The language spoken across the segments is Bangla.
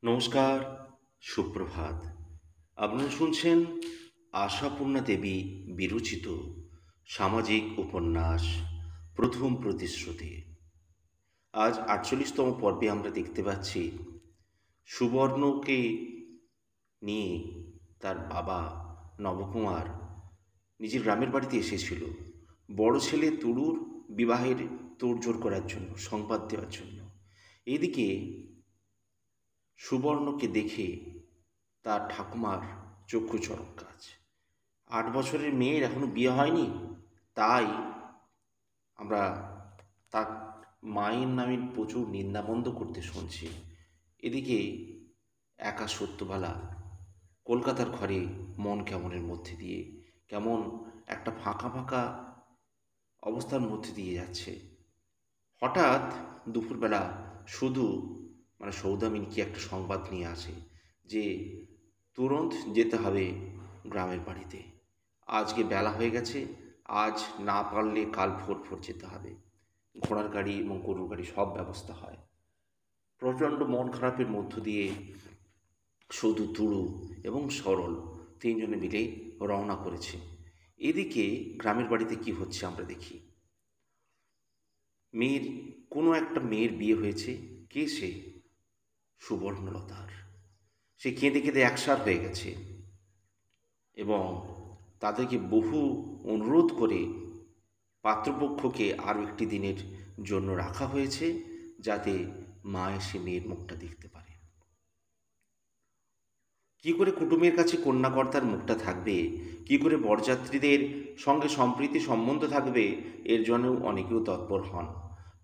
নমস্কার, সুপ্রভাত। আপনারা শুনছেন আশাপূর্ণা দেবী বিরচিত সামাজিক উপন্যাস প্রথম প্রতিশ্রুতি। আজ ৪৮তম পর্বে আমরা দেখতে পাচ্ছি সুবর্ণকে নিয়ে তার বাবা নবকুমার নিজের গ্রামের বাড়িতে এসেছিল বড় ছেলে তুরুর বিবাহের তোড়জোড় করার জন্য, সংবাদ দেওয়ার জন্য। এদিকে সুবর্ণকে দেখে তার ঠাকুমার চক্ষু চড়ক গাছ। ৮ বছরের মেয়ের এখনো বিয়ে হয়নি, তাই আমরা তার মায়ের নামে প্রচুর নিন্দাবন্ধ করতে শুনছি। এদিকে একা সত্যবালা কলকাতার ঘরে মন কেমনের মধ্যে দিয়ে কেমন একটা ফাঁকা ফাঁকা অবস্থার মধ্যে দিয়ে যাচ্ছে। হঠাৎ দুপুরবেলা শুধু সৌদামিনী কি একটা সংবাদ নিয়ে আসে যে তুরন্ত যেতে হবে গ্রামের বাড়িতে। আজকে বেলা হয়ে গেছে, আজ না পারলে কাল ভোর ভোর যেতে হবে। ঘোড়ার গাড়ি এবং গরুর গাড়ি সব ব্যবস্থা হয়। প্রচণ্ড মন খারাপের মধ্য দিয়ে শুধু তুড়ু এবং সরল তিনজনে মিলে রওনা করেছে। এদিকে গ্রামের বাড়িতে কি হচ্ছে আমরা দেখি। মেয়ের কোনো একটা মেয়ের বিয়ে হয়েছে। কে সে? সুবর্ণলতার। সে কেঁদে কেঁদে একসার হয়ে গেছে এবং তাদেরকে বহু অনুরোধ করে পাত্রপক্ষকে আরও একটি দিনের জন্য রাখা হয়েছে, যাতে মা এসে মেয়ের মুখটা দেখতে পারে। কি করে কুটুমের কাছে কন্যাকর্তার মুখটা থাকবে, কি করে বরযাত্রীদের সঙ্গে সম্প্রীতি সম্বন্ধ থাকবে, এর জন্যও অনেকেও তৎপর হন।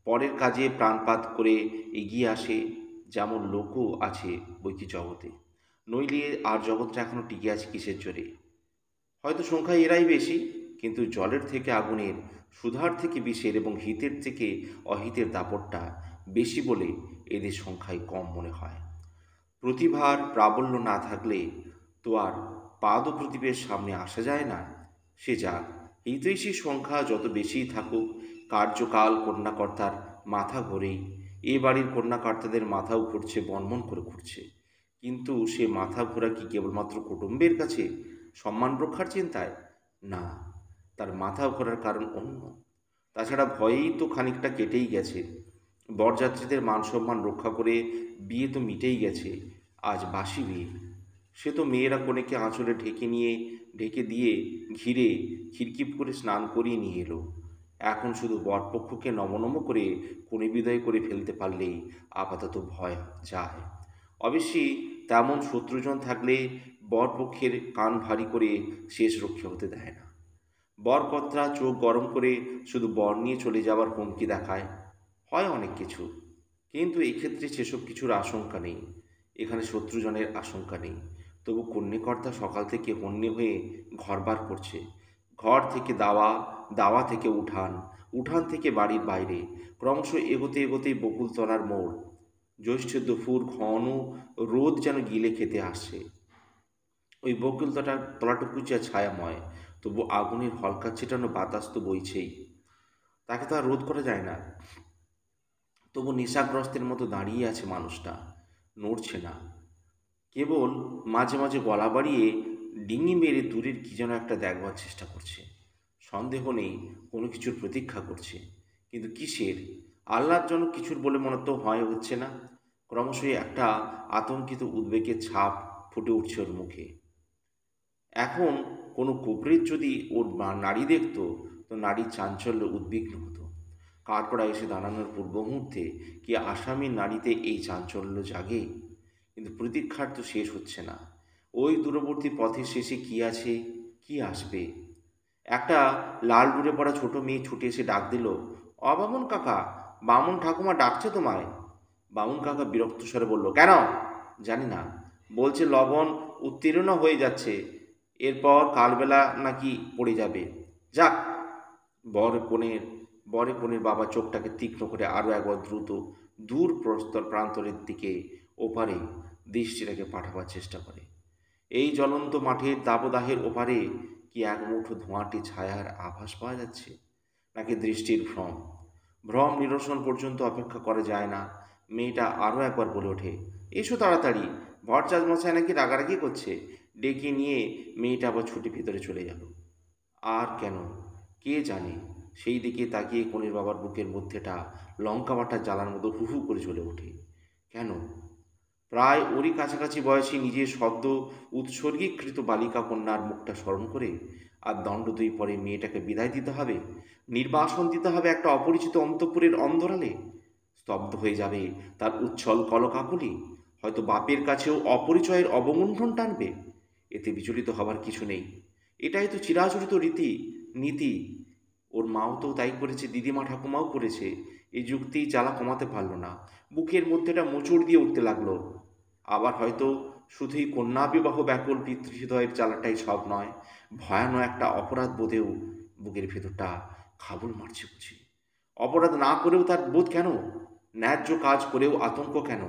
পরের কাজে প্রাণপাত করে এগিয়ে আসে যেমন লোকও আছে বৈকি জগতে। নইলে আর জগৎটা এখনও টিকে আছে কিসের জোরে? হয়তো সংখ্যায় এরাই বেশি, কিন্তু জলের থেকে আগুনের, সুধার থেকে বিষের এবং হিতের থেকে অহিতের দাপটটা বেশি বলে এদের সংখ্যায় কম মনে হয়। প্রতিভার প্রাবল্য না থাকলে তো আর পাদ প্রদীপের সামনে আসা যায় না। সে যাক, হিতৈষীর সংখ্যা যত বেশিই থাকুক, কার্যকাল কন্যাকর্তার মাথা ঘোরেই। এ বাড়ির কন্যাকর্তাদের মাথাও ঘুরছে, বনমন করে ঘুরছে। কিন্তু সে মাথা ঘোরা কি কেবলমাত্র কুটুম্বের কাছে সম্মান রক্ষার চিন্তায়? না, তার মাথা ঘোরার কারণ অন্য। তাছাড়া ভয়েই তো খানিকটা কেটেই গেছে। বরযাত্রীদের মান সম্মান রক্ষা করে বিয়ে তো মিটেই গেছে। আজ বাসি বিয়ে। সে তো মেয়েরা কনেকে আঁচলে ঢেকে দিয়ে ঘিরে খিরকিপ করে স্নান করিয়ে নিয়ে এলো। এখন শুধু বরপক্ষকে নমনম করে কনে বিদায় করে ফেলতে পারলেই আপাতত ভয় যায়। অবশ্যই তেমন শত্রুজন থাকলে বরপক্ষের কান ভারী করে শেষ রক্ষা হতে দেয় না। বরকর্তা চোখ গরম করে শুধু বর নিয়ে চলে যাওয়ার হুমকি দেখায়। হয় অনেক কিছু, কিন্তু এক্ষেত্রে সেসব কিছুর আশঙ্কা নেই। এখানে শত্রুজনের আশঙ্কা নেই। তবু কন্যাকর্তা সকাল থেকে হন্যে হয়ে ঘর বার করছে। ঘর থেকে দাওয়া, দাওয়া থেকে উঠান, উঠান থেকে বাড়ির বাইরে। ক্রমশ এগোতে এগোতেই বকুলতলার মোড়। জ্যৈষ্ঠ দুপুর, ঘন রোদ যেন গিলে খেতে আসছে। ওই তলাটুকু যা ছায়াময়, তবু আগুনের হলকা ছিটানো বাতাস তো বইছেই। তাকে তো আর রোধ করা যায় না। তবু নেশাগ্রস্তের মতো দাঁড়িয়ে আছে মানুষটা, নড়ছে না। কেবল মাঝে মাঝে গলা বাড়িয়ে ডিঙি মেরে দূরের কি যেন একটা দেখবার চেষ্টা করছে। সন্দেহ নেই কোনো কিছুর প্রতীক্ষা করছে, কিন্তু কিসের? আহ্লাদজনক কিছুর বলে মনে তো হচ্ছে না। ক্রমশই একটা আতঙ্কিত উদ্বেগের ছাপ ফুটে উঠছে ওর মুখে। এখন কোনো কুবরিত যদি ওর নাড়ি দেখত, তো নারীর চাঞ্চল্য উদ্বিগ্ন হতো। কাঠগড়া এসে দাঁড়ানোর পূর্ব মুহূর্তে কি আসামির নারীতে এই চাঞ্চল্য জাগে? কিন্তু প্রতীক্ষার তো শেষ হচ্ছে না। ওই দূরবর্তী পথের শেষে কি আছে, কি আসবে? একটা লাল ডুরে পড়া ছোট মেয়ে ছুটে এসে ডাক দিল, বামুন কাকা, বামুন ঠাকুমা ডাকছে তোমায়। বামুন কাকা বিরক্ত স্বরে বলল, কেন? জানি না, বলছে লবণ উত্তীর্ণ হয়ে যাচ্ছে, এরপর কালবেলা নাকি পড়ে যাবে। যাক। বরে কনের বাবা চোখটাকে তীক্ষ্ণ করে আরও একবার দ্রুত দূর প্রান্তরের দিকে ওপারে দৃষ্টিটাকে পাঠাবার চেষ্টা করে। এই জ্বলন্ত মাঠের দাবদাহের ওপারে কি এক মুঠো ধোঁয়াটে ছায়ার আভাস পাওয়া যাচ্ছে, নাকি দৃষ্টির ভ্রম? ভ্রম নিরসন পর্যন্ত অপেক্ষা করা যায় না। মেয়েটা আরও একবার বলে ওঠে, এসো তাড়াতাড়ি, ভরচাজ মশাই নাকি রাগারাগি করছে। ডেকে নিয়ে মেয়েটা আবার ছুটে ভিতরে চলে গেল। আর কেন, কে জানে। সেই দিকে তাকিয়ে কনের বাবার বুকের মধ্যেটা লঙ্কা বাটার জ্বালার মতো হু হু করে চলে ওঠে। কেন? প্রায় ওরই কাছাকাছি বয়সী নিজের সদ্য উৎসর্গীকৃত বালিকা কন্যার মুখটা স্মরণ করে আর দণ্ড দুই পরে মেয়েটাকে বিদায় দিতে হবে, নির্বাসন দিতে হবে একটা অপরিচিত অন্তঃপুরের অন্ধরালে। স্তব্ধ হয়ে যাবে তার উচ্ছল কলকাকলি, হয়তো বাপের কাছেও অপরিচয়ের অবগুণ্ঠন টানবে। এতে বিচলিত হবার কিছু নেই, এটাই তো চিরাচরিত নীতি। ওর মাও তো তাই করেছে, দিদিমা ঠাকুমাও করেছে। এই যুক্তি জ্বালা কমাতে পারল না, বুকের মধ্যেটা মোচড় দিয়ে উঠতে লাগলো। আবার হয়তো শুধুই কন্যা বিবাহ ব্যাকুল পিতৃহৃদয়ের জ্বালাটাই সব নয়, ভয়ানক একটা অপরাধ বোধেও বুকের ভেতরটা খাবুল মারছে বুঝি। অপরাধ না করেও তার বোধ কেন, ন্যায্য কাজ করেও আতঙ্ক কেন?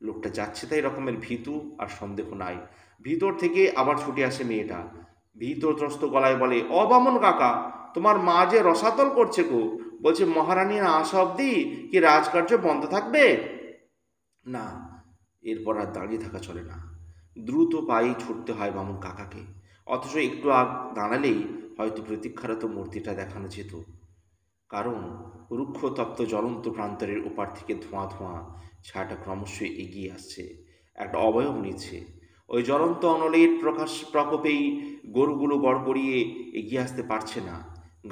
লোকটা যাচ্ছে তাই রকমের ভীতু আর সন্দেহ নাই। ভিতর থেকে আবার ছুটে আসে মেয়েটা, ভীতত্রস্ত গলায় বলে, অবামন কাকা, তোমার মা যে রসাতল করছে গো, বলছে মহারানী না আসা অবধি কি রাজকার্য বন্ধ থাকবে? না, এরপর আর দাঁড়িয়ে থাকা চলে না, দ্রুত পায়ে ছুটতে হয় বামুন কাকাকে। অথচ একটু আগ দাঁড়ালেই হয়তো প্রতীক্ষারত মূর্তিটা দেখানো যেত, কারণ রুক্ষ তপ্ত জ্বলন্ত প্রান্তরের ওপার থেকে ধোঁয়া ধোঁয়া ছায়াটা ক্রমশই এগিয়ে আসছে, একটা অবয়ব নিচ্ছে। ওই জ্বলন্ত অনলের প্রকোপেই গরুগুলো গড়গড়িয়ে এগিয়ে আসতে পারছে না।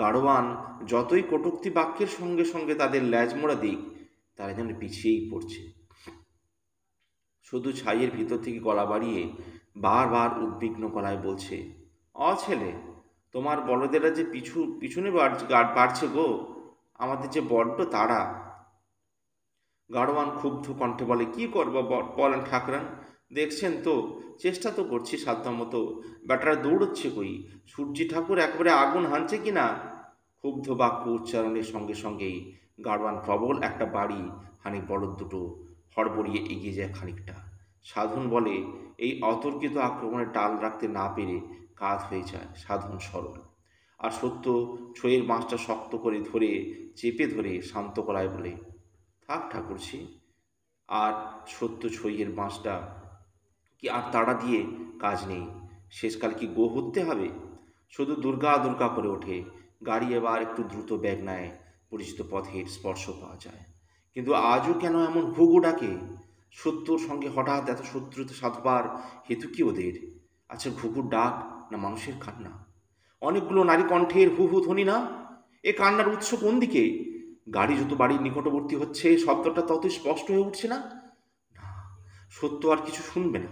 গাড়োয়ান যতই কটূক্তি বাক্যের সঙ্গে সঙ্গে তাদের ল্যাজ মোড়া দিক, তারা যেন পিছিয়েই পড়ছে। শুধু ছাইয়ের ভিতর থেকে গলা বাড়িয়ে বারবার উদ্বিগ্ন গলায় বলছে, ছেলে, তোমার বড়দেরা যে পিছনে বাড়ছে গো, আমাদের যে বড্ড তাড়া। গাড়োয়ান ক্ষুব্ধ কণ্ঠে বলে, কি করবো বলেন ঠাকরান, দেখছেন তো, চেষ্টা তো করছি সাধ্যমতো, ব্যাটারা দৌড়চ্ছে কই, সূর্যি ঠাকুর একেবারে আগুন হানছে কি না। ক্ষুব্ধ বাক্য উচ্চারণের সঙ্গে সঙ্গেই গাড়োয়ান প্রবল একটা বাড়ি হানি বলদ দুটো হড়বড়িয়ে এগিয়ে যায় খানিকটা। সাধন বলে, এই অতর্কিত আক্রমণে টাল রাখতে না পেরে কাজ হয়ে যায় সাধন সরল। আর সত্য ছইয়ের বাঁশটা শক্ত করে চেপে ধরে শান্ত গলায় বলে, থাক ঠাকুরছি। আর সত্য ছইয়ের বাঁশটা কি আর তাড়া দিয়ে কাজ নেই, শেষকাল কি গো হতে হবে? শুধু দুর্গা দুর্গা করে ওঠে গাড়ি, এবার একটু দ্রুত ব্যাগ নেয়, পরিচিত পথের স্পর্শ পাওয়া যায়। কিন্তু আজও কেন এমন ঘুঘু ডাকে? সত্যর সঙ্গে হঠাৎ এত শত্রুতা সাধবার হেতু কি ওদের? আচ্ছা, ঘুঘুর ডাক না মানুষের কান্না? অনেকগুলো নারী কণ্ঠের হু হু ধ্বনি না? এ কান্নার উৎস কোন দিকে? গাড়ি যত বাড়ির নিকটবর্তী হচ্ছে শব্দটা তত স্পষ্ট হয়ে উঠছে না? সত্য আর কিছু শুনবে না,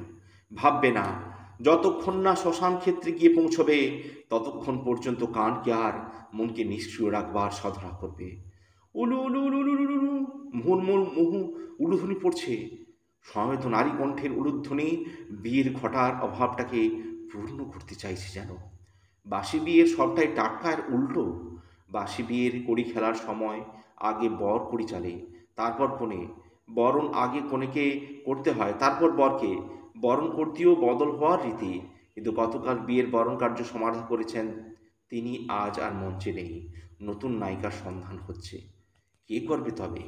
ভাববে না। যতক্ষণ না শ্মশান ক্ষেত্রে গিয়ে পৌঁছবে, ততক্ষণ পর্যন্ত কানকে আর মনকে নিষ্ক্রিয় রাখবার সাধনা করবে। উলু উলু উলু উলু উলু উলু, মুহুর্মুর মুহু উলুধ্বনি পড়ছে। সমেত নারী কণ্ঠের উলুধ্বনি বিয়ের ঘটার অভাবটাকে পূর্ণ করতে চাইছে যেন। বাসি বিয়ের সবটাই টাটকা আর উল্টো। বাসি বিয়ের কড়ি খেলার সময় আগে বর কড়ি চালে, তারপর কনে। বরণ আগে কনেকে করতে হয়, তারপর বরকে। বরণ করতেও বদল হওয়ার রীতি। কিন্তু গতকাল বিয়ের বরণ কার্য সমাধা করেছেন তিনি, আজ আর মঞ্চে নেই। নতুন নায়িকার সন্ধান হচ্ছে। কে করবে তবে?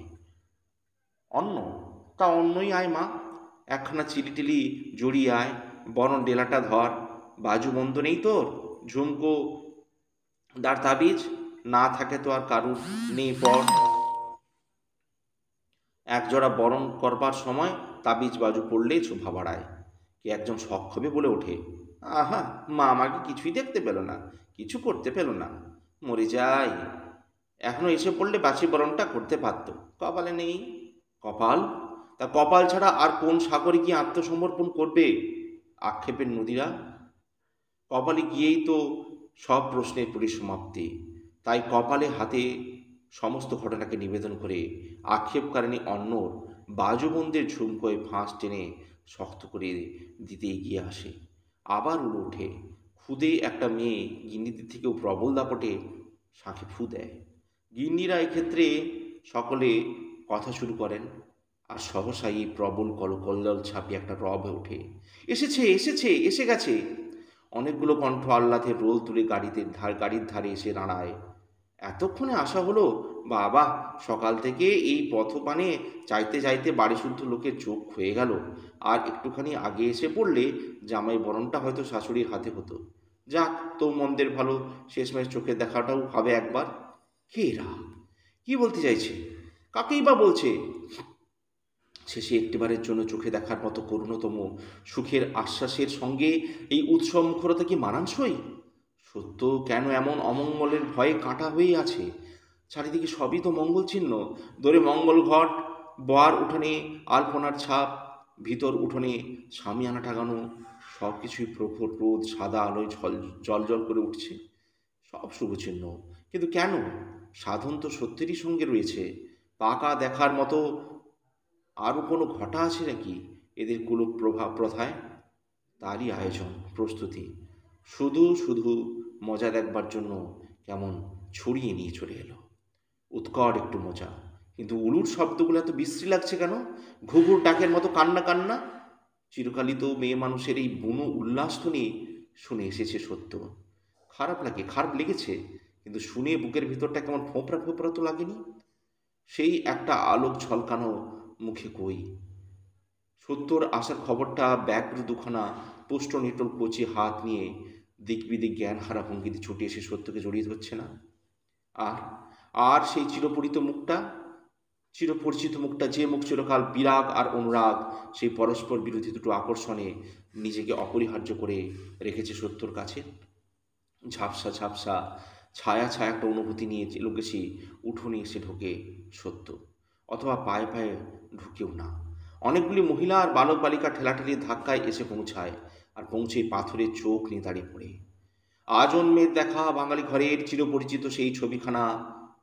অন্য? তা অন্যই আয় মা, একখানা চিলিটিলি জড়িয়ে আয়, বরণ ডেলাটা ধর। বাজু মন্দ নেই তোর? ঝুমকো দার তাবিজ না থাকে তো আর কারুর নেই পর। একজোড়া বরণ করবার সময় তাবিজ বাজু পড়লেই শোভা বাড়ায়। কে একজন সক্ষমে বলে ওঠে, আহা, মা আমাকে কিছুই দেখতে পেল না, কিছু করতে পেল না, মরে যাই। এখনো এসে পড়লে বাসি বরণটা করতে পারত, কপালে নেই। কপাল? তা কপাল ছাড়া আর কোন সাগরে গিয়ে আত্মসমর্পণ করবে আক্ষেপের নদীরা? কপালে গিয়েই তো সব প্রশ্নের পরিসমাপ্তি। তাই কপালে হাতে সমস্ত ঘটনাকে নিবেদন করে আক্ষেপকারিণী অন্যর বাজুবন্দের ঝুমকোয় ফাঁস টেনে শক্ত করে দিতে এগিয়ে আসে। আবার উড়ে ওঠে। খুদে একটা মেয়ে গিন্নিদের থেকেও প্রবল দাপটে শাঁখে ফু দেয়। গিন্নিরা এক্ষেত্রে সকলে কথা শুরু করেন, আর সহসাই এই প্রবল কলকল্লোল ছাপিয়ে একটা রব ওঠে, এসেছে এসেছে, এসে গেছে। অনেকগুলো কণ্ঠ আহ্লাদের রোল তুলে গাড়ির ধারে এসে দাঁড়ায়। এতক্ষণে আসা হলো? বাবা, সকাল থেকে এই পথপানে চাইতে চাইতে বাড়ি শুদ্ধ লোকের চোখ ক্ষয়ে গেল। আর একটুখানি আগে এসে পড়লে জামাই বরণটা হয়তো শাশুড়ির হাতে হতো। যাক, তো মন্দের ভালো, শেষমেশ চোখের দেখাটাও হবে একবার। কে এরা? কি বলতে চাইছে? কাকেই বা বলছে? শেষে একটিবারের জন্য চোখে দেখার মতো করুণতম সুখের আশ্বাসের সঙ্গে এই উৎসব মুখরতা কি মানানসই? সত্য কেন এমন অমঙ্গলের ভয়ে কাঁটা হয়েই আছে? চারিদিকে সবই তো মঙ্গল চিহ্ন। দূরে মঙ্গল ঘট, বর উঠোনে আলপনার ছাপ, ভিতর উঠোনে শামিয়ানা টাঙানো, সব কিছুই প্রখর রোদ সাদা আলোয় জল জল করে উঠছে। সব শুভচিহ্ন। কিন্তু কেন? সাধন তো সত্যেরই সঙ্গে রয়েছে। পাকা দেখার মতো আরও কোনো ঘটা আছে নাকি এদের কুলুপ প্রভাব প্রথায়? তারই আয়োজন, প্রস্তুতি, শুধু শুধু মজা দেখবার জন্য কেমন ছড়িয়ে নিয়ে চলে এলো। উৎকট একটু মজা, কিন্তু উলুর শব্দগুলো এত বিশ্রী লাগছে কেন? ঘুঘুর ডাকের মতো কান্না কান্না। চিরকালই তো মেয়ে মানুষের এই বুনো উল্লাসধ্বনি শুনে এসেছে সত্য। খারাপ লাগে, খারাপ লেগেছে, কিন্তু শুনে বুকের ভিতরটা কেমন ফোঁপড়া ফোঁপড়া তো লাগেনি? সেই একটা আলোক ঝলকানো মুখে কই। সত্যর আসার খবরটা ব্যাঘ্র দুখানা পুষ্ট নিটল কচি হাত নিয়ে দিক বিদিক জ্ঞান হারা ভঙ্গিতে ছুটে এসে সত্যকে জড়িয়ে ধরছে না? আর আর সেই চিরপরিচিত মুখটা, যে মুখ চিরকাল বিরাগ আর অনুরাগ, সেই পরস্পর বিরোধী দুটো আকর্ষণে নিজেকে অপরিহার্য করে রেখেছে সত্যর কাছে। ঝাপসা ঝাপসা ছায়া ছায়া একটা অনুভূতি নিয়ে লোকেশি উঠোনে এসে ঢোকে সত্য, অথবা পায়ে পায়ে ঢুকেও না। অনেকগুলি মহিলা আর বালক বালিকা ঠেলাঠেলির ধাক্কায় এসে পৌঁছায়, আর পৌঁছেই পাথরের চোখ নিয়ে দাঁড়িয়ে পড়ে। আজন্মের দেখা বাঙালি ঘরের চিরপরিচিত সেই ছবিখানা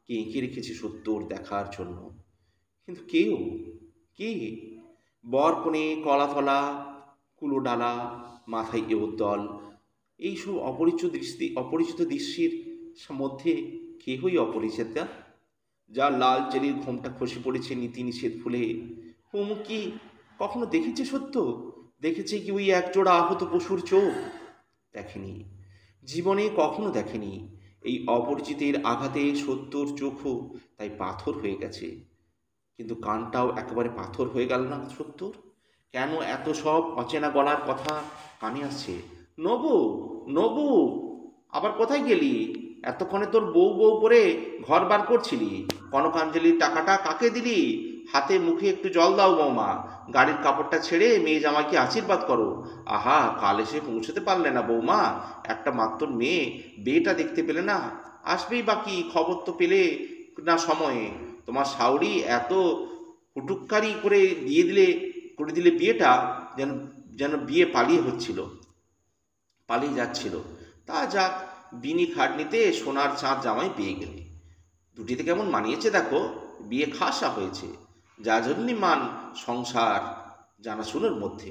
কে এঁকে রেখেছে সত্যর দেখার জন্য। কিন্তু কে? বর কনে কলাতলা, কুলো ডালা, মাথায় এওদ্দল, এইসব অপরিচিত দৃশ্যের মধ্যে কেহই অপরিচিতা। যার লাল চেলির ঘোমটা খসে পড়েছে নীতি নিষেধ ফুলে, কুমু কি কখনো দেখেছে সত্য? দেখেছে কি ওই একজোড়া আহত পশুর চোখ? দেখেনি, জীবনে কখনো দেখেনি। এই অপরিচিতের আঘাতে সত্যর চোখও তাই পাথর হয়ে গেছে। কিন্তু কানটাও একেবারে পাথর হয়ে গেল না সত্যর? কেন এত সব অচেনা গলার কথা কানে আসছে? নবু, নবু, আবার কোথায় গেলি? এতক্ষণে তোর বউ বউ করে ঘর বার করছিলি। কনকাঞ্জলির টাকাটা কাকে দিলি? হাতে মুখে একটু জল দাও বৌমা। গাড়ির কাপড়টা ছেড়ে মেয়ে জামাইকে আশীর্বাদ করো। আহা, কাল এসে পৌঁছতে পারলে না বৌমা? একটা মাত্র মেয়ে, বিয়েটা দেখতে পেলে না? আসবেই বাকি, খবর তো পেলে না সময়ে? তোমার শাউরি এত হুটুক্কারি করে দিলে বিয়েটা, যেন যেন বিয়ে পালিয়ে যাচ্ছিল। তা যাক, বিনি খাটনিতে সোনার চাঁদ জামাই পেয়ে গেলে। দুটিতে কেমন মানিয়েছে দেখো, বিয়ে খাসা হয়েছে। যা জন্যই মান সংসার জানাশুনোর মধ্যে।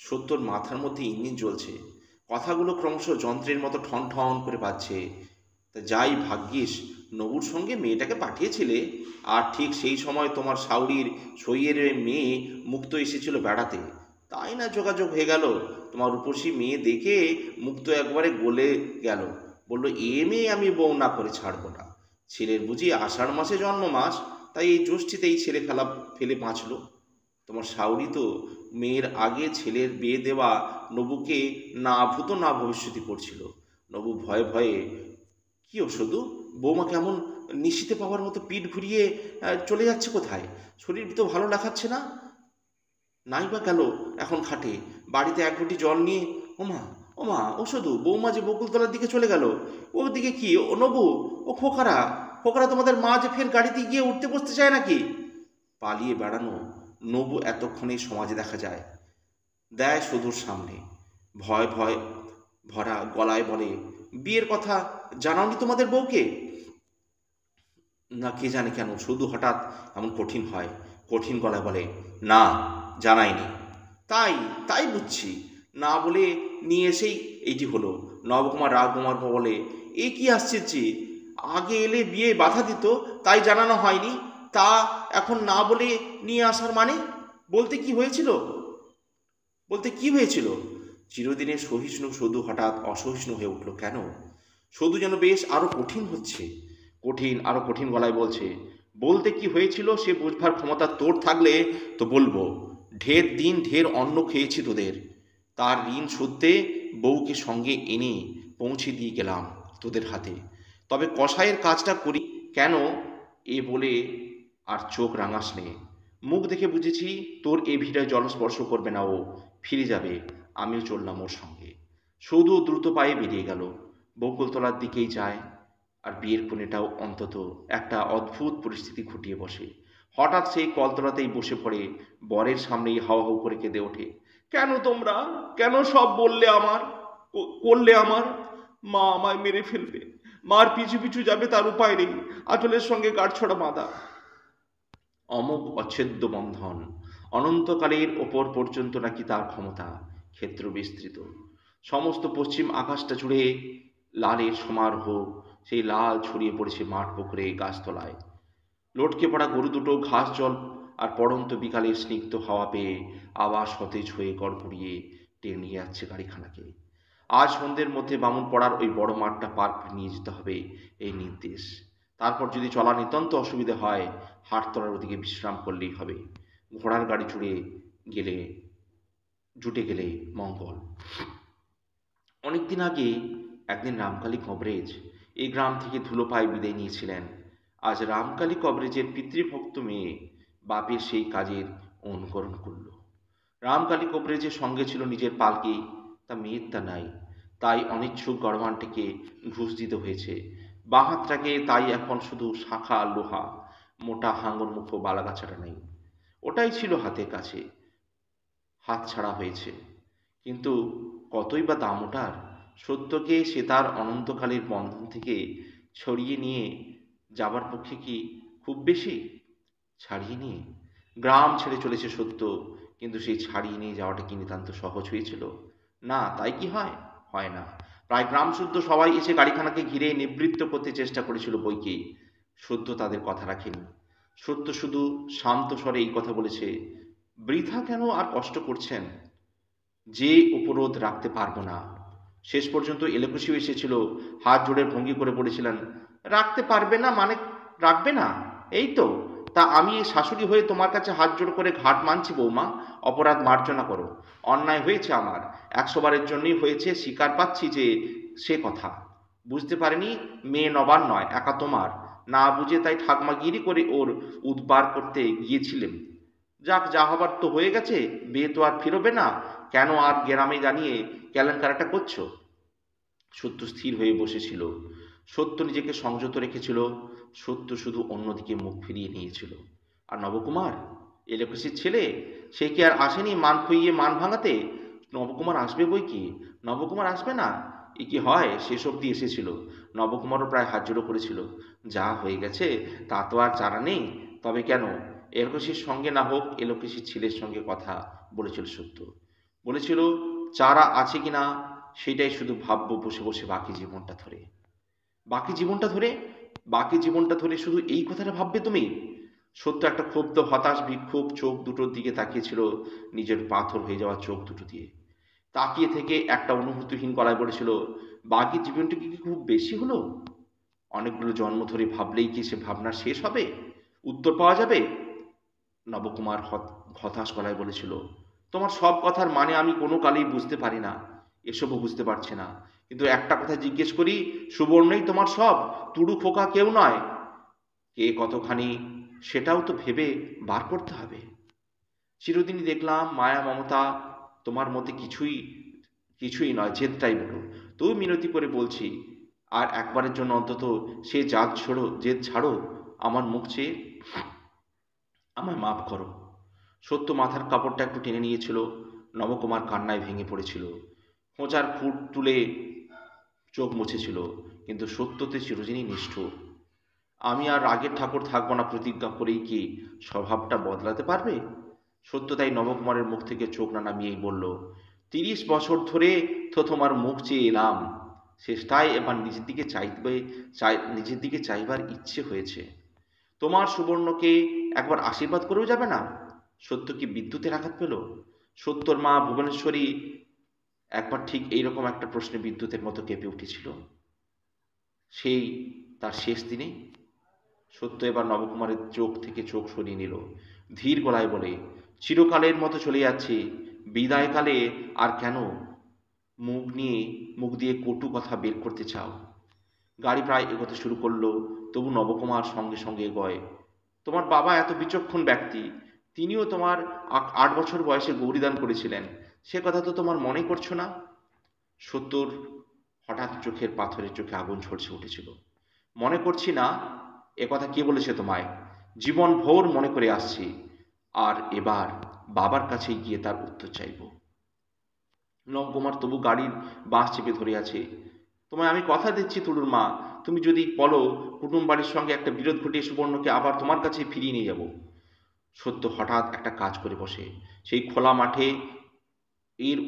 সত্যর মাথার মধ্যে ইঞ্জিন জ্বলছে, কথাগুলো ক্রমশ যন্ত্রের মতো ঠন ঠন করে বাজছে। তা যাই ভাগ্যিস নবুর সঙ্গে মেয়েটাকে পাঠিয়েছিলে, আর ঠিক সেই সময় তোমার শাউরির সইয়ের মেয়ে মুক্ত এসেছিল বেড়াতে। তাই না যোগাযোগ হয়ে গেল। তোমার রূপসী মেয়ে দেখে মুক্ত একবারে গলে গেল, বলল এ মেয়ে আমি বউ না করে ছাড়বো না। ছেলের বুঝি আষাঢ় মাসে জন্ম মাস, তাই এই জ্যৈষ্ঠীতেই ছেলে ফেলে বাঁচল। তোমার শাউরি তো মেয়ের আগে ছেলের বিয়ে দেওয়া নবুকে না ভূত না ভবিষ্যতি করছিল। নবু ভয়ে ভয়ে, কি ও শুধু বৌমা কেমন নিশিতে পাওয়ার মতো পিঠ ঘুরিয়ে চলে যাচ্ছে কোথায়? শরীর তো ভালো দেখাচ্ছে না। নাই বা গেল এখন খাটে, বাড়িতে এক ঘটি জল নিয়ে। ওমা, ওমা, ও শুধু বৌমা যে বকুলতলার দিকে চলে গেল। ওর দিকে কি ও নবু? ও খোকারা, খোকারা, তোমাদের মা যে ফের গাড়িতে গিয়ে উঠতে বসতে চায় নাকি? পালিয়ে বেড়ানো নবু এতক্ষণে সমাজে দেখা যায়, দেয় শুধুর সামনে, ভয় ভয় ভরা গলায় বলে, বিয়ের কথা জানাওনি তোমাদের বউকে? না, কে জানে কেন শুধু হঠাৎ এমন কঠিন হয়। কঠিন গলায় বলে, না, জানাইনি। তাই তাই বুঝছি। না বলে নিয়ে এসেই এইটি হলো। নবকুমার রাগকুমার বলে, এ কি আশ্চর্য! আগে এলে বিয়ে বাধা দিত, তাই জানানো হয়নি। তা এখন না বলে নিয়ে আসার মানে? বলতে কি হয়েছিল? চিরদিনের সহিষ্ণু সধু হঠাৎ অসহিষ্ণু হয়ে উঠল কেন? সধু যেন বেশ আরো কঠিন হচ্ছে। কঠিন, আরো কঠিন গলায় বলছে, বলতে কি হয়েছিল সে বুঝবার ক্ষমতা তোর থাকলে তো বলবো। ঢের দিন ঢের অন্ন খেয়েছি তোদের, তার ঋণ শুধতে বউকে সঙ্গে এনে পৌঁছে দিয়ে গেলাম তোদের হাতে। তবে কসাইয়ের কাজটা করি কেন এ বলে আর চোখ রাঙাস নে। মুখ দেখে বুঝেছি তোর এ ভিড়ায় জলস্পর্শ করবে না ও, ফিরে যাবে। আমিও চললাম ওর সঙ্গে। শুধু দ্রুত পায়ে বেরিয়ে গেল। বকুলতলার দিকেই যায়। আর বিয়ের কোণেটাও অন্তত একটা অদ্ভুত পরিস্থিতি ঘটিয়ে বসে। হঠাৎ সেই কলতলাতেই বসে পড়ে, বরের সামনেই হাউ হাউ করে কেঁদে ওঠে। কেন তোমরা, কেন সব বললে আমার, করলে আমার? মা আমায় মেরে ফেলবে, মার পিছু পিছু যাবে, তার উপায় নেই, আঁচলের সঙ্গে গাঁটছড়া বাঁধা। অমোঘ অচ্ছেদ্য বন্ধন, অনন্তকালের ওপর পর্যন্ত নাকি তার ক্ষমতা, ক্ষেত্র বিস্তৃত। সমস্ত পশ্চিম আকাশটা জুড়ে লালের সমারোহ। সেই লাল ছড়িয়ে পড়েছে মাঠ পুকুরে, গাছতলায়। লটকে পড়া গরু দুটো ঘাস জল আর পড়ন্ত বিকালের স্নিগ্ধ হাওয়া পেয়ে আবার সতেজ হয়ে গড়গড়িয়ে টেনে নিয়ে যাচ্ছে গাড়িখানাকে। আজ সন্ধ্যের মধ্যে বামুন পড়ার ওই বড় মাঠটা পার করে নিয়ে যেতে হবে, এই নির্দেশ। তারপর যদি চলা নিতান্ত অসুবিধে হয়, হাটতলার ওদিকে বিশ্রাম করলেই হবে। ঘোড়ার গাড়ি গেলে জুটে গেলে মঙ্গল। অনেকদিন আগে একদিন রামকালী কবরেজ এই গ্রাম থেকে ধুলো পায়ে বিদায় নিয়েছিলেন। আজ রামকালী কবরেজের পিতৃভক্ত মেয়ে বাপের সেই কাজের অনুকরণ করল। রামকালী কবরেজের সঙ্গে ছিল নিজের পালকি, তা মেয়ের তা নাই। তাই অনিচ্ছুক গড়বানটিকে ঘুষ দিতে হয়েছে। বাঁ হাতটাকে তাই এখন শুধু শাখা লোহা, মোটা হাঙর মুখো বালাগাছাটা নেই। ওটাই ছিল হাতের কাছে, হাত ছাড়া হয়েছে। কিন্তু কতই বা দাম ওটার? সত্যকে সে তার অনন্তকালের বন্ধন থেকে ছড়িয়ে নিয়ে যাবার পক্ষে কি খুব বেশি? ছাড়িয়ে নিয়ে গ্রাম ছেড়ে চলেছে সত্য, কিন্তু সেই ছাড়িয়ে নিয়ে যাওয়াটা কি নিতান্ত সহজ হয়েছিল? না, তাই কি হয়? হয় না। প্রায় গ্রাম শুদ্ধ সবাই এসে গাড়িখানাকে ঘিরে নিবৃত্ত করতে চেষ্টা করেছিল বইকে। সত্য তাদের কথা রাখেনি। সত্য শুধু শান্ত স্বরে এই কথা বলেছে, বৃথা কেন আর কষ্ট করছেন, যে উপরোধ রাখতে পারবো না। শেষ পর্যন্ত এলোকেশিও এসেছিল, হাত জোড়ের ভঙ্গি করে বলেছিলেন, রাখতে পারবে না মানে রাখবে না, এই তো। তা আমি এই শাশুড়ি হয়ে তোমার কাছে হাত জোড় করে ঘাট মানছি বৌমা, অপরাধ মার্জনা করো। অন্যায় হয়েছে আমার, 100 বারের জন্যই হয়েছে, স্বীকার পাচ্ছি যে সে কথা। বুঝতে পারিনি মেয়ে নবান নয়, একা তোমার। না বুঝে তাই ঠাকমাগিরি করে ওর উদ্বার করতে গিয়েছিলেন। যাক, যা হবার তো হয়ে গেছে, বিয়ে তো আর ফিরবে না, কেন আর গ্রামে জানিয়ে কেলেঙ্কারিটা করছো? সত্য স্থির হয়ে বসেছিল। সত্য নিজেকে সংযত রেখেছিল। সত্য শুধু অন্যদিকে মুখ ফিরিয়ে নিয়েছিল। আর নবকুমার, এলোকেশির ছেলে, সে কি আর আসেনি মান খুইয়ে মান ভাঙাতে? নবকুমার আসবে বই কি, নবকুমার আসবে না? এ কি হয়, শেষ অবধি এসেছিল। নবকুমারও প্রায় হাত জোড়ো করেছিল। যা হয়ে গেছে তা তো আর চারা নেই। তবে কেন, এলোকেশির সঙ্গে না হোক, এলোকেশির ছেলের সঙ্গে কথা বলেছিল সত্য। বলেছিল চারা আছে কিনা সেটাই শুধু ভাববো বসে বসে বাকি জীবনটা ধরে। বাকি জীবনটা ধরে, বাকি জীবনটা ধরে শুধু এই কথাটা ভাববে তুমি? সত্য একটা ক্ষুব্ধ হতাশ বিক্ষোভ চোখ দুটোর দিকে তাকিয়েছিল, নিজের পাথর হয়ে যাওয়া চোখ দুটো দিয়ে তাকিয়ে থেকে একটা অনুভূতিহীন গলায় বলেছিল, বাকি জীবনটা কি খুব বেশি হলো? অনেকগুলো জন্ম ধরে ভাবলেই কি সে ভাবনার শেষ হবে, উত্তর পাওয়া যাবে? নবকুমার হতাশ গলায় বলেছিল, তোমার সব কথার মানে আমি কোনো কালেই বুঝতে পারি না, এসবও বুঝতে পারছে না। কিন্তু একটা কথা জিজ্ঞেস করি, সুবর্ণই তোমার সব, তুড়ু খোকা কেউ নয়? কে কতখানি সেটাও তো ভেবে বার করতে হবে। চিরদিনই দেখলাম মায়া মমতা তোমার মধ্যে কিছুই কিছুই নয়, জেদটাই বলো। তবু মিনতি করে বলছি, আর একবারের জন্য অন্তত সে জেদ ছাড়ো, আমার মুখ চেয়ে আমায় মাফ করো। সত্য মাথার কাপড়টা একটু টেনে নিয়েছিল। নবকুমার কান্নায় ভেঙে পড়েছিল। খোঁচার খুঁট তুলে চোখ মুছেছিল। কিন্তু সত্যতে চিরদিনই নিষ্ঠুর। আমি আর রাগের ঠাকুর থাকবো না প্রতিজ্ঞা করেই কি স্বভাবটা বদলাতে পারবে? সত্য তাই নবকুমারের মুখ থেকে চোখ না নামিয়েই বলল, 30 বছর ধরে তো তোমার মুখ চেয়ে এলাম, শেষটায় এবার নিজের দিকে চাইবার ইচ্ছে হয়েছে। তোমার সুবর্ণকে একবার আশীর্বাদ করেও যাবে না? সত্য কি বিদ্যুতের আঘাত পেল? সত্যর মা ভুবনেশ্বরী একবার ঠিক এইরকম একটা প্রশ্নে বিদ্যুতের মতো কেঁপে উঠেছিল। সেই তার শেষ দিনে? সত্য এবার নবকুমারের চোখ থেকে চোখ সরিয়ে নিল, ধীর গলায় বলে, চিরকালের মতো চলে যাচ্ছে, বিদায়কালে আর কেন মুখ দিয়ে কটু কথা বের করতে চাও? গাড়ি প্রায় এগোতে শুরু করলো, তবু নবকুমার সঙ্গে সঙ্গে এগোয়। তোমার বাবা এত বিচক্ষণ ব্যক্তি, তিনিও তোমার 8 বছর বয়সে গৌরীদান করেছিলেন, সে কথা তো তোমার মনে করছো না? সত্যর হঠাৎ চোখের পাথরের চোখে আগুন ঝরছে উঠেছিল। মনে করছি না? কথা কে বলেছে তোমায়? জীবন ভোর মনে করে আসছি, আর এবার বাবার কাছে গিয়ে তার উত্তর চাইব। নবকুমার তবু গাড়ির বাঁশ চেপে ধরে আছে। তোমায় আমি কথা দিচ্ছি তুলুর মা, তুমি যদি বলো কুটুম বাড়ির সঙ্গে একটা বিরোধ ঘটিয়ে সুবর্ণকে আবার তোমার কাছে ফিরিয়ে নিয়ে যাব। সত্য হঠাৎ একটা কাজ করে বসে। সেই খোলা মাঠে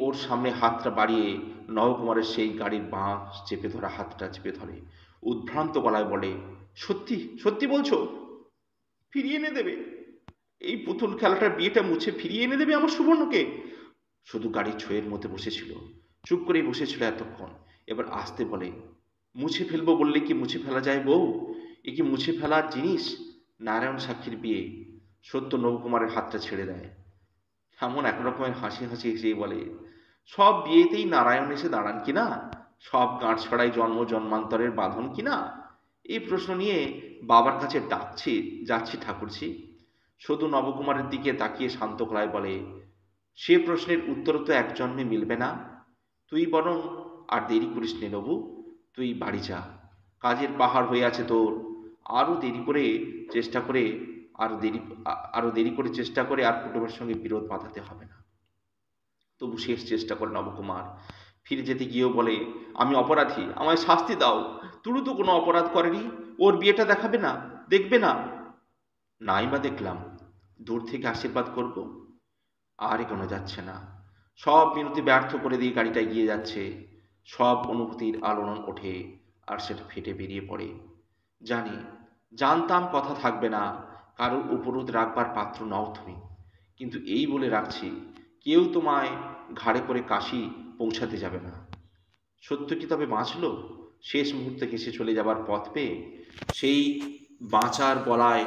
ওর সামনে হাতটা বাড়িয়ে নবকুমারের সেই গাড়ির বাঁশ চেপে ধরা হাতটা চেপে ধরে, উদ্ভ্রান্ত গলায় বলে, সত্যি সত্যি বলছো? ফিরিয়ে এনে দেবে? এই পুতুল খেলাটার বিয়েটা মুছে ফিরিয়ে এনে দেবে আমার সুবর্ণকে? শুধু গাড়ির ছয়ের মধ্যে বসেছিল, চুপ করেই বসেছিল এতক্ষণ। এবার আসতে বলে, মুছে ফেলবো বললে কি মুছে ফেলা যায় বউ? এ কি মুছে ফেলার জিনিস? নারায়ণ সাক্ষীর বিয়ে। সত্য নবকুমারের হাতটা ছেড়ে দেয়। এমন এক রকমের হাসি হাসি হেসেই বলে, সব বিয়েতেই নারায়ণ এসে দাঁড়ান কিনা? সব গাঁট ছড়াই জন্ম জন্মান্তরের বাঁধন কিনা? এই প্রশ্ন নিয়ে বাবার কাছে যাচ্ছি ঠাকুরজি। শুধু নবকুমারের দিকে তাকিয়ে শান্ত গলায় বলে, সে প্রশ্নের উত্তর তো এক জন্মে মিলবে না। তুই বরং আর দেরি করিস নে নবু, তুই বাড়ি যা, কাজের পাহাড় হয়ে আছে তোর। আরো দেরি করে চেষ্টা করে চেষ্টা করে আর কুটুমের সঙ্গে বিরোধ বাঁধাতে হবে না। তবু শেষ চেষ্টা করে নবকুমার। ফিরে যেতে গিয়েও বলে, আমি অপরাধী, আমায় শাস্তি দাও। তুলু তো কোনো অপরাধ করেনি, ওর বিয়েটা দেখবে না? নাই বা দেখলাম, দূর থেকে আশীর্বাদ করব। আর এগোনো যাচ্ছে না, সব মিনতি ব্যর্থ করে দিয়ে গাড়িটা এগিয়ে যাচ্ছে। সব অনুভূতির আলোড়ন ওঠে, আর সেটা ফেটে বেরিয়ে পড়ে। জানতাম কথা থাকবে না, কারোর উপরোধ রাখবার পাত্র নও তুমি, কিন্তু এই বলে রাখছি, কেউ তোমায় ঘাড়ে করে কাশি পৌঁছাতে যাবে না। সত্য কি তবে বাঁচল? শেষ মুহূর্তে হেসে চলে যাবার পথ পেয়ে সেই বাঁচার গলায়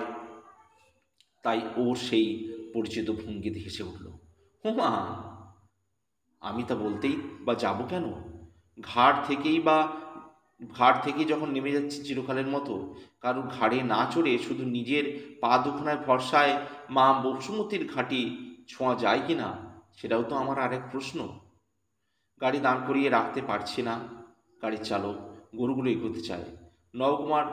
তাই ওর সেই পরিচিত ভঙ্গিতে হেসে উঠল। হুমা, আমি তা বলতেই বা যাব কেন? ঘাট থেকেই যখন নেমে যাচ্ছি চিরকালের মতো, কারুর ঘাড়ে না চড়ে শুধু নিজের পা দুখানায় ভরসায় মা বসুমতীর ঘাঁটি ছোঁয়া যায় কি না, সেটাও তো আমার আরেক প্রশ্ন। গাড়ি দাঁড় করিয়ে রাখতে পারছি না। গাড়ির চালক গরুগুলো এগোতে চায়। নবকুমার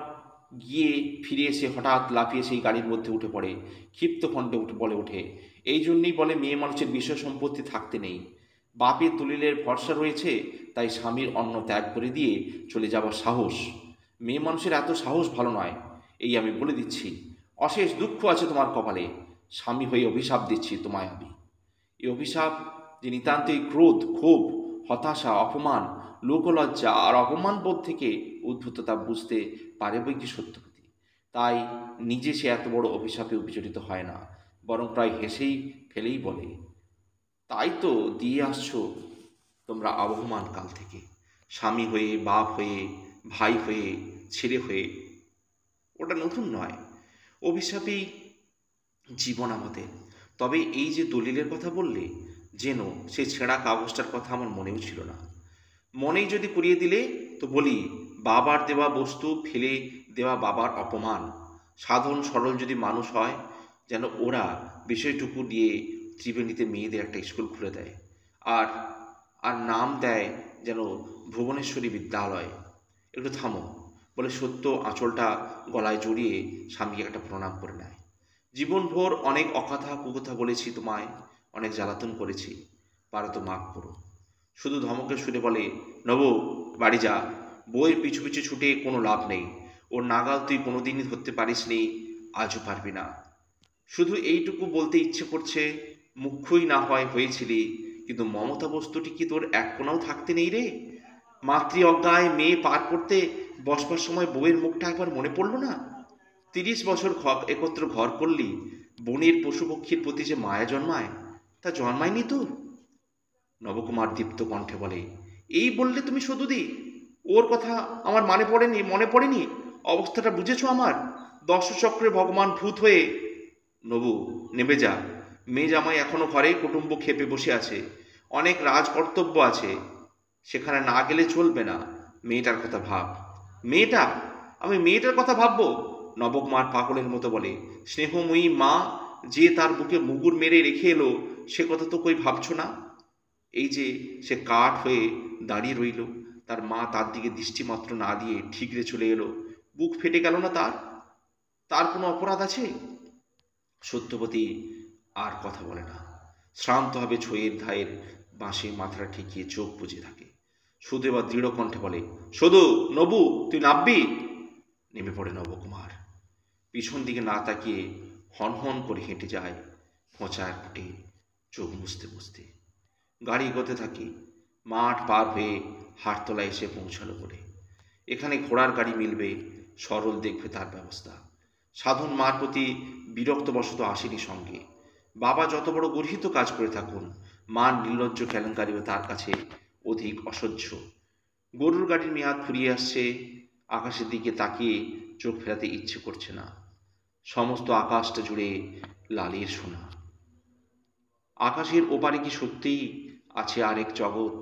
গিয়ে ফিরে এসে হঠাৎ লাফিয়ে সেই গাড়ির মধ্যে উঠে পড়ে। ক্ষিপ্ত কণ্ঠে বলে ওঠে, এই জন্যই বলে মেয়ে মানুষের বিষয় সম্পত্তি থাকতে নেই। বাপের দলিলের ভরসা রয়েছে, তাই স্বামীর অন্ন ত্যাগ করে দিয়ে চলে যাবার সাহস। মেয়ে মানুষের এত সাহস ভালো নয়, এই আমি বলে দিচ্ছি। অশেষ দুঃখ আছে তোমার কপালে। স্বামী হয়ে অভিশাপ দিচ্ছি তোমায় আমি। এই অভিশাপ যে নিতান্তই ক্রোধ, ক্ষোভ, হতাশা, অপমান, লোকলজ্জা আর অপমান বোধ থেকে উদ্ভূত তা বুঝতে পারে বই কি সত্যবতী। তাই নিজে সে এত বড় অভিশাপে বিচলিত হয় না, বরং প্রায় হেসেই ফেলেই বলে, তাই তো দিয়ে আসছো তোমরা আবহমান কাল থেকে, স্বামী হয়ে, বাপ হয়ে, ভাই হয়ে, ছেলে হয়ে। ওটা নতুন নয়, অভিশাপেই জীবন আমাদের। তবে এই যে দলিলের কথা বললে, যেন সেই ছেঁড়া কাগজটার কথা আমার মনেও ছিল না। মনেই যদি করিয়ে দিলে তো বলি, বাবার দেওয়া বস্তু ফেলে দেওয়া বাবার অপমান। সাধারণ সরল যদি মানুষ হয়, যেন ওরা বিষয়টুকু দিয়ে ত্রিবেণীতে মেয়েদের একটা স্কুল খুলে দেয়, আর আর নাম দেয় যেন ভুবনেশ্বরী বিদ্যালয়। একটু থামো বলে সত্য আঁচলটা গলায় জড়িয়ে স্বামীকে একটা প্রণাম করে নেয়। জীবনভর অনেক অকথা কুকথা বলেছি তোমায়, অনেক জ্বালাতন করেছি, পারো তো মাফ করো। শুধু ধমকের সুরে বলে, নবু বাড়ি যা, বইয়ের পিছু পিছু ছুটে কোনো লাভ নেই। ওর নাগাল তুই কোনোদিনই ধরতে পারিস নি, আজও পারবি না। শুধু এইটুকু বলতে ইচ্ছে করছে, মুখ্যই না হয় হয়েছিলি, কিন্তু মমতা বস্তুটি কি তোর এক কোনাও থাকতে নেই রে? মাতৃ অজ্ঞায় মেয়ে পার করতে বসবার সময় বউয়ের মুখটা একবার মনে পড়ল না? 30 বছর একত্র ঘর করলি, বনের পশু পক্ষীর প্রতি যে মায়া জন্মায়, তা জন্মায়নি তোর? নবকুমার দীপ্ত কণ্ঠে বলে, এই বললে তুমি সদুদি? ওর কথা আমার মনে পড়েনি? অবস্থাটা বুঝেছো আমার? দশচক্রে ভগবান ভূত হয়ে। নবু, নেমে যা। মেয়ে জামাই এখনো ঘরে কুটুম্ব খেপে বসে আছে, অনেক রাজকর্তব্য আছে, সেখানে না গেলে চলবে না। মেয়েটার কথা ভাব। মেয়েটা? আমি মেয়েটার কথা ভাববো? নবকুমার পাগলের মতো বলে। স্নেহময়ী মা যে তার বুকে মুগুর মেরে রেখে এলো, সে কথা তো কই ভাবছো না? এই যে সে কাঠ হয়ে দাঁড়িয়ে রইল, তার মা তার দিকে দৃষ্টিমাত্র না দিয়ে ঠিকরে চলে এলো। বুক ফেটে গেল না তার? তার কোনো অপরাধ আছে? সত্যবতী আর কথা বলে না, শ্রান্তভাবে ছইয়ের ধায়ের বাঁশে মাথাটা ঠেকিয়ে চোখ বুজে থাকে। শুধু এবার দৃঢ় কণ্ঠে বলে, শুধু নবু, তুই নাববি? নেমে পড়ে নবকুমার। পিছন দিকে না তাকিয়ে হন হন করে হেঁটে যায়, খোঁচার ফুটে চোখ মুছতে মুছতে। গাড়ি এগোতে থাকে। মাঠ পার হয়ে হাটতলায় এসে পৌঁছালো বলে। এখানে ঘোড়ার গাড়ি মিলবে, সরল দেখবে তার ব্যবস্থা। সাধন মার প্রতি বিরক্তবশত আসেনি সঙ্গে। বাবা যত বড় গর্হিত কাজ করে থাকুন, মার নির্লজ্জ কেলেঙ্কারিও তার কাছে অধিক অসহ্য। গরুর গাড়ির মেয়াদ ফুরিয়ে আসছে, আকাশের দিকে তাকিয়ে চোখ ফেরাতে ইচ্ছে করছে না। সমস্ত আকাশটা জুড়ে লালের সোনা। আকাশের ওপারে কি সত্যিই আছে আরেক জগৎ?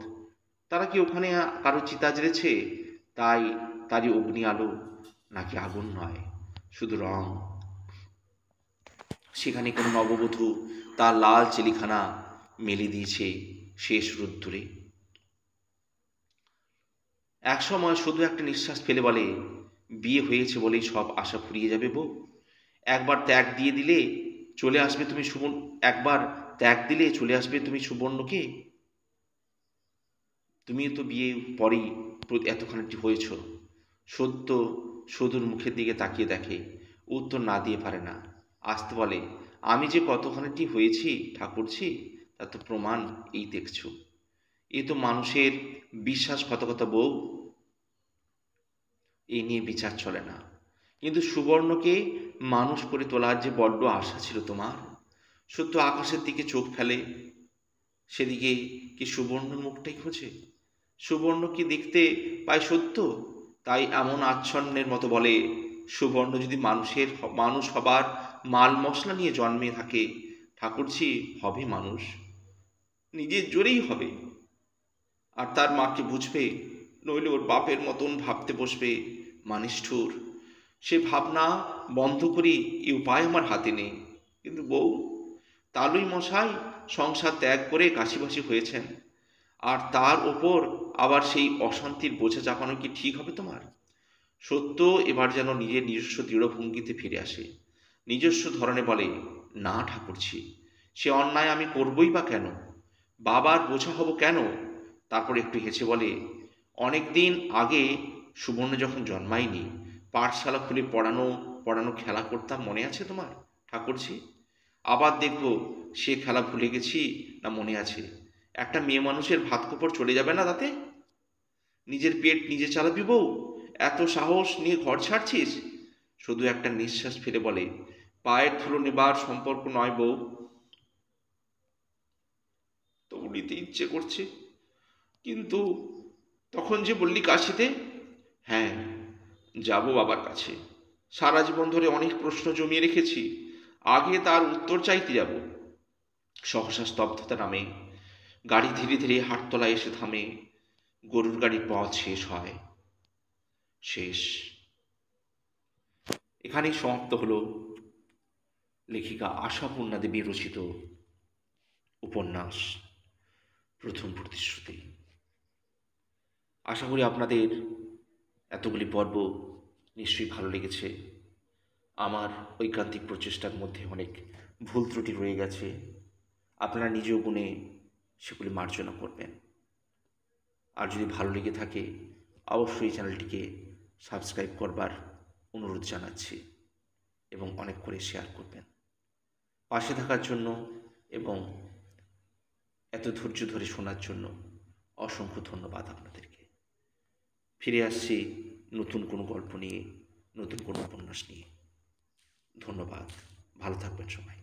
তারা কি ওখানে কারো চিতা জ্বেলেছে, তাই তারই অগ্নি আলো? নাকি আগুন নয়, শুধু রং? সেখানে কোনো নববধূ তার লাল চেলিখানা মেলে দিয়েছে শেষ রোদ্দুরে। একসময় শুধু একটা নিঃশ্বাস ফেলে বলে, বিয়ে হয়েছে বলেই সব আশা ফুরিয়ে যাবে বউ। একবার ত্যাগ দিয়ে দিলে চলে আসবে তুমি সুবর্ণ, একবার ত্যাগ দিলে চলে আসবে তুমি সুবর্ণকে। তুমি তো বিয়ে পরেই এতখানি হয়েছ। সত্য সদুর মুখের দিকে তাকিয়ে দেখে, উত্তর না দিয়ে পারে না। আসতে বলে, আমি যে কতখানিটি হয়েছি ঠাকুরছি, তা তো প্রমাণ এই দেখছ। এ তো মানুষের বিশ্বাসঘাতকতা বউ, এ নিয়ে বিচার চলে না। কিন্তু সুবর্ণকে মানুষ করে তোলার যে বড্ড আশা ছিল তোমার। সত্য আকাশের দিকে চোখ ফেলে, সেদিকে কি সুবর্ণর মুখটাই খোঁজে? সুবর্ণ কি দেখতে পায় সত্য? তাই এমন আচ্ছন্নের মতো বলে, সুবর্ণ যদি মানুষ হবার মাল মশলা নিয়ে জন্মে থাকে, ঠাকুরছি হবে মানুষ, নিজের জোরেই হবে। আর তার মাকে বুঝবে, নইলে ওর বাপের মতন ভাবতে বসবে মানিষ্ঠুর। সে ভাবনা বন্ধ করি এ উপায় আমার হাতে নেই। কিন্তু বউ, তালুই মশাই সংসার ত্যাগ করে কাশিবাসী হয়েছেন, আর তার ওপর আবার সেই অশান্তির বোঝা চাপানো কি ঠিক হবে তোমার? সত্য এবার যেন নিজের নিজস্ব দৃঢ়ভঙ্গিতে ফিরে আসে, নিজস্ব ধরনে বলে, না ঠাকুরছি, সে অন্যায় আমি করবই বা কেন? বাবার বোঝা হব কেন? তারপর একটু হেসে বলে, অনেক দিন আগে সুবর্ণ যখন জন্মায়নি, পাঠশালা খুলে পড়ানো খেলা করতাম, মনে আছে তোমার ঠাকুরছি? আবার দেখব সে খেলা ভুলে গেছি না মনে আছে। একটা মেয়ে মানুষের ভাত কাপড় চলে যাবে না তাতে? নিজের পেট নিজে চালাবি বউ, এত সাহস নিয়ে ঘর ছাড়ছিস? শুধু একটা নিঃশ্বাস ফেলে বলে, পায়ের ধুলো নেবার সম্পর্ক নয় বউ। তবু নিতে ইচ্ছে করছে। কিন্তু তখন যে বললি কাশিতে, হ্যাঁ যাব বাবার কাছে। সারা জীবন ধরে অনেক প্রশ্ন জমিয়ে রেখেছি, আগে তার উত্তর চাইতে যাব। সহসা স্তব্ধতা নামে, গাড়ি ধীরে ধীরে হাটতলায় এসে থামে। গরুর গাড়ির পথ শেষ হয়। শেষ। এখানেই সমাপ্ত হলো লেখিকা আশাপূর্ণা দেবী রচিত উপন্যাস প্রথম প্রতিশ্রুতি। আশা করি আপনাদের এতগুলি পর্ব নিশ্চয়ই ভালো লেগেছে। আমার ঐকান্তিক প্রচেষ্টার মধ্যে অনেক ভুল ত্রুটি রয়ে গেছে, আপনারা নিজেও গুণে সেগুলি মার্জনা করবেন। আর যদি ভালো লেগে থাকে অবশ্যই চ্যানেলটিকে সাবস্ক্রাইব করবার অনুরোধ জানাচ্ছি এবং অনেক করে শেয়ার করবেন। পাশে থাকার জন্য এবং এত ধৈর্য ধরে শোনার জন্য অসংখ্য ধন্যবাদ আপনাদেরকে। ফিরে আসছি নতুন কোনো গল্প নিয়ে, নতুন কোনো উপন্যাস নিয়ে। ধন্যবাদ, ভালো থাকবেন সবাই।